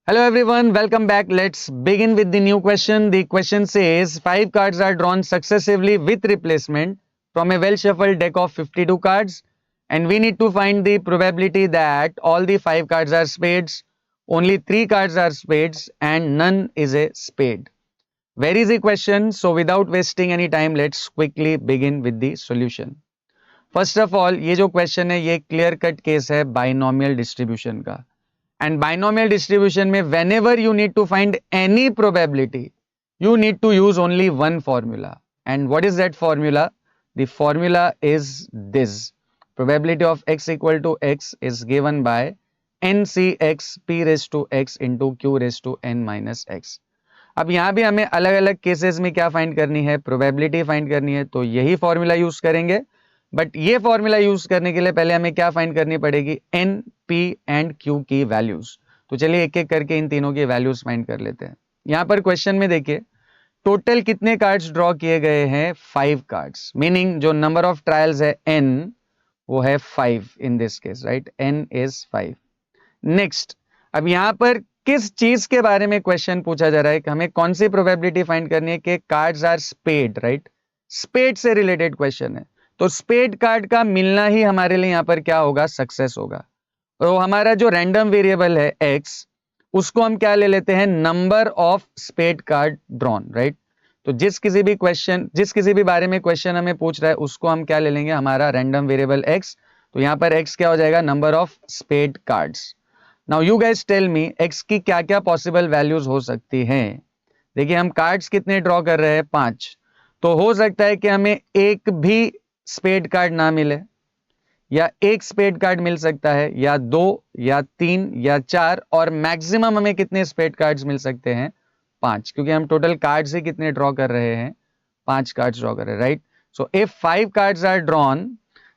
Hello everyone, welcome back. Let's begin with the new question. The question says 5 cards are drawn successively with replacement from a well shuffled deck of 52 cards, and we need to find the probability that all the 5 cards are spades, only 3 cards are spades and none is a spade. Very easy question, so without wasting any time, let's quickly begin with the solution. First of all, ये जो question है ये clear cut case है binomial distribution का. And binomial distribution में whenever you need to find any probability, you need to use only one formula. And what is that formula? The formula is this. Probability of x equal to x is given by ncx p raised to x into q raised to n minus x. अब यहाँ भी हमें अलग अलग cases में क्या find करनी है, प्रोबेबिलिटी फाइंड करनी है, तो यही फॉर्मूला यूज करेंगे. बट ये फॉर्मूला यूज करने के लिए पहले हमें क्या फाइंड करनी पड़ेगी, एन पी एंड क्यू की वैल्यूज. तो चलिए एक एक करके इन तीनों की वैल्यूज फाइंड कर लेते हैं. यहाँ पर क्वेश्चन में देखिए टोटल कितने कार्ड्स ड्रॉ किए गए हैं, 5 कार्ड्स, मीनिंग जो नंबर ऑफ ट्रायल्स है n वो है 5 in this case, right, n is 5. Next, अब यहां पर किस चीज के बारे में क्वेश्चन पूछा जा रहा है कि हमें कौन सी प्रोबेबिलिटी फाइंड करनी है कि cards are spade, right, spade से रिलेटेड क्वेश्चन है. तो स्पेड कार्ड का मिलना ही हमारे लिए यहां पर क्या होगा, सक्सेस होगा. तो हमारा जो रैंडम वेरिएबल है x, उसको हम क्या ले लेते हैं, number of spade card drawn, right. तो जिस किसी भी बारे में क्वेश्चन हमें पूछ रहा है उसको हम क्या ले लेंगे, हमारा रैंडम वेरिएबल x. तो यहां पर x क्या हो जाएगा, number of spade cards. Now you guys tell me x की क्या क्या पॉसिबल वैल्यूज हो सकती हैं. देखिए हम कार्ड्स कितने ड्रॉ कर रहे हैं, 5. तो हो सकता है कि हमें एक भी स्पेड कार्ड ना मिले, या एक स्पेड कार्ड मिल सकता है, या 2 या 3 या 4, और मैक्सिमम हमें कितने स्पेड कार्ड्स मिल सकते हैं, 5, क्योंकि हम टोटल कार्ड्स ही कितने ड्रॉ कर रहे हैं, 5 कार्ड्स ड्रॉ कर रहे हैं, right. So if 5 cards are drawn,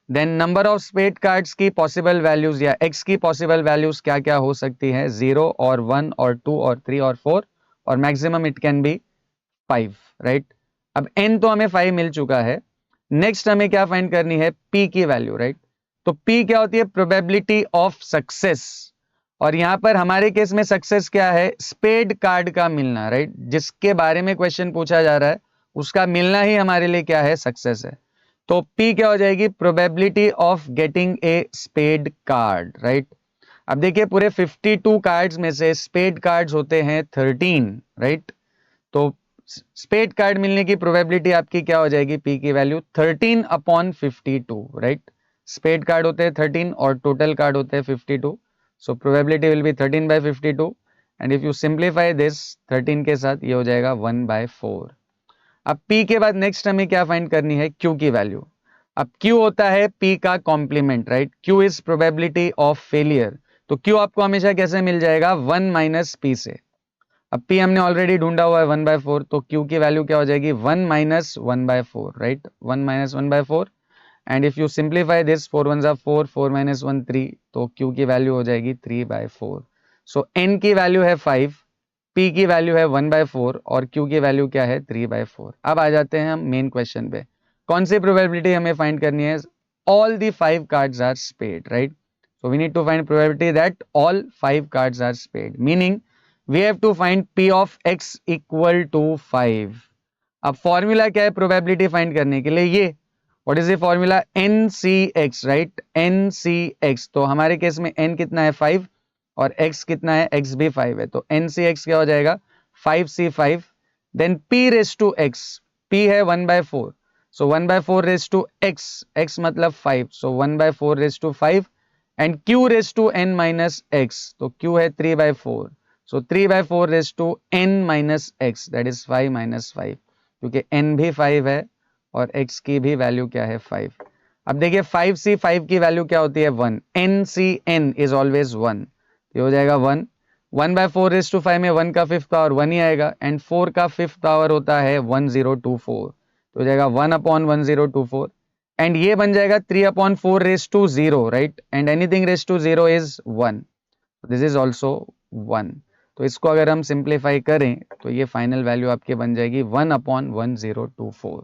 then number of spade cards की पॉसिबल वैल्यूज या x की पॉसिबल वैल्यूज क्या क्या हो सकती है, 0 और 1 और 2 और 3 और 4, और maximum it can be 5, right. अब n तो हमें 5 मिल चुका है. नेक्स्ट हमें क्या फाइंड करनी है, p की वैल्यू, राइट. तो p क्या होती है, प्रोबेबिलिटी ऑफ सक्सेस. और यहां पर हमारे केस में सक्सेस क्या है, स्पेड कार्ड का मिलना, राइट. जिसके बारे में क्वेश्चन पूछा जा रहा है उसका मिलना ही हमारे लिए क्या है, सक्सेस है. तो P क्या हो जाएगी, probability of getting a spade card, right. अब देखिए पूरे 52 कार्ड्स में से स्पेड कार्ड्स होते हैं 13, राइट. तो स्पेड कार्ड मिलने की प्रोबेबिलिटी आपकी क्या हो जाएगी, P की वैल्यू 13/52, राइट. स्पेड कार्ड होते हैं 13 और टोटल कार्ड होते हैं 52. So probability will be 13/52, and if you simplify this 13 के साथ ये हो जाएगा 1/4. अब P के बाद नेक्स्ट हमें क्या फाइंड करनी है, Q की वैल्यू. अब Q होता है P का complement, right. Q is probability of failure. तो Q आपको हमेशा कैसे मिल जाएगा, 1 माइनस P से. अब P हमने ऑलरेडी ढूंढा हुआ है 1/4, तो Q की वैल्यू क्या हो जाएगी, 1 minus 1/4, right, 1 minus 1/4. And if you simplify this, 4 1 जा 4, 4 माइनस 1 3, तो Q की वैल्यू हो जाएगी 3/4. सो N की वैल्यू है 5, P की वैल्यू है 1/4 और Q की वैल्यू क्या है, 3/4. अब आ जाते हैं हम मेन क्वेश्चन पे. कौन सी प्रोबेबिलिटी हमें फाइंड करनी है, all the 5 cards are spade, right. So we need to find probability that all 5 cards are spade, meaning we have to find P of x equal to 5. अब formula क्या है probability find करने के लिए, ये what is the formula, NCX, right, NCX. तो हमारे case में n कितना है, 5, और x कितना है, x भी 5 है. तो NCX क्या हो जाएगा, 5C5. Then P raise to x, P है 1/4, so 1/4 raise to x, x मतलब 5, so 1/4 raise to 5. And Q raise to n minus x, तो Q है 3/4, so 3/4 raise to n minus x, that is 5 minus 5, क्योंकि n भी 5 है और x की भी वैल्यू क्या है, 5. अब देखिए 5C5 की वैल्यू क्या होती है, 1. NCN इज ऑलवेज 1, ये हो जाएगा 1. 1/4 रेस टू 5 में 1 का 5th पावर 1 ही आएगा, एंड 4 का 5th पावर होता है 1024, तो हो जाएगा 1/1024. एंड ये बन जाएगा 3/4 raise to 0, right, and anything raise to 0 is 1, this is also 1. तो इसको अगर हम सिंप्लीफाई करें तो ये फाइनल वैल्यू आपकी बन जाएगी 1/1024.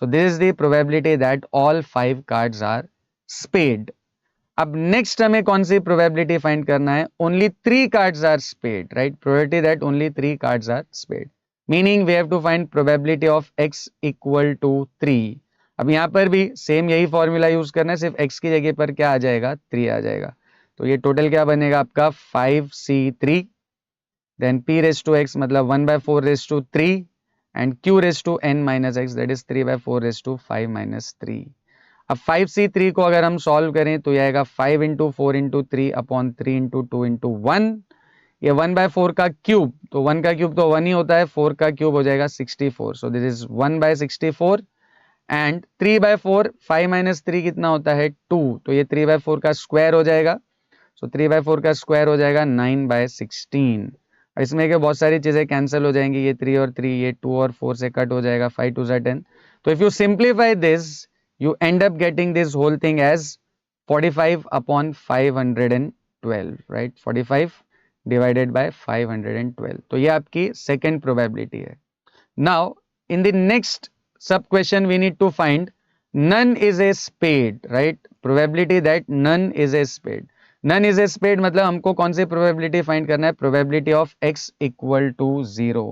So this is the probability that all 5 cards are spade. अब नेक्स्ट हमें कौन सी प्रोबेबिलिटी फाइंड करना है? Only 3 cards are spade, right? Probability that only 3 cards are spade, meaning we have to find probability of x equal to 3. अब यहाँ पर भी सेम यही फॉर्मूला यूज करना है, सिर्फ x की जगह पर क्या आ जाएगा? 3 आ जाएगा. तो ये टोटल क्या बनेगा आपका? 5c3, देन p रेज टू x मतलब 1/4 raise to 3 and q raise to n minus x, that is 3/4 raise to 5 minus 3. अब 5c3 को अगर हम सॉल्व करें तो ये आएगा 5 into 4 into 3 upon 3 into 2 into 1. ये 1/4 का क्यूब, तो 1 का क्यूब तो 1 ही होता है, 4 का क्यूब हो जाएगा 64. So this is 1/64 and 3/4, 5 minus 3 कितना होता है? 2. तो ये 3/4 का स्क्वायर हो जाएगा. सो 3/4 का स्क्वायर हो जाएगा 9/16. इसमें के बहुत सारी चीजें कैंसिल हो जाएंगी, ये 3 और 3, ये 2 और 4 से कट हो जाएगा, 5 2 10. तो if you simplify this, you end up getting this whole thing as 45 upon 512, right? 45 divided by 512. तो ये आपकी second probability है. Now in the next sub question we need to find none is a spade, right? Probability that none is a spade. None is a spade मतलब हमको कौन सी probability find करना है? Probability of x equal to 0.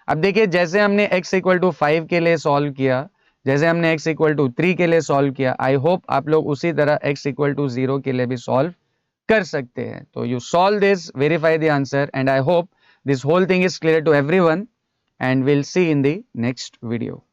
अब देखिए जैसे हमने x equal to 5 के लिए solve किया, जैसे हमने x इक्वल टू 3 के लिए सॉल्व किया, आई होप आप लोग उसी तरह x इक्वल टू 0 के लिए भी सॉल्व कर सकते हैं. तो you solve this, verify the answer, and I hope this whole thing is clear to everyone, and will see in the next video.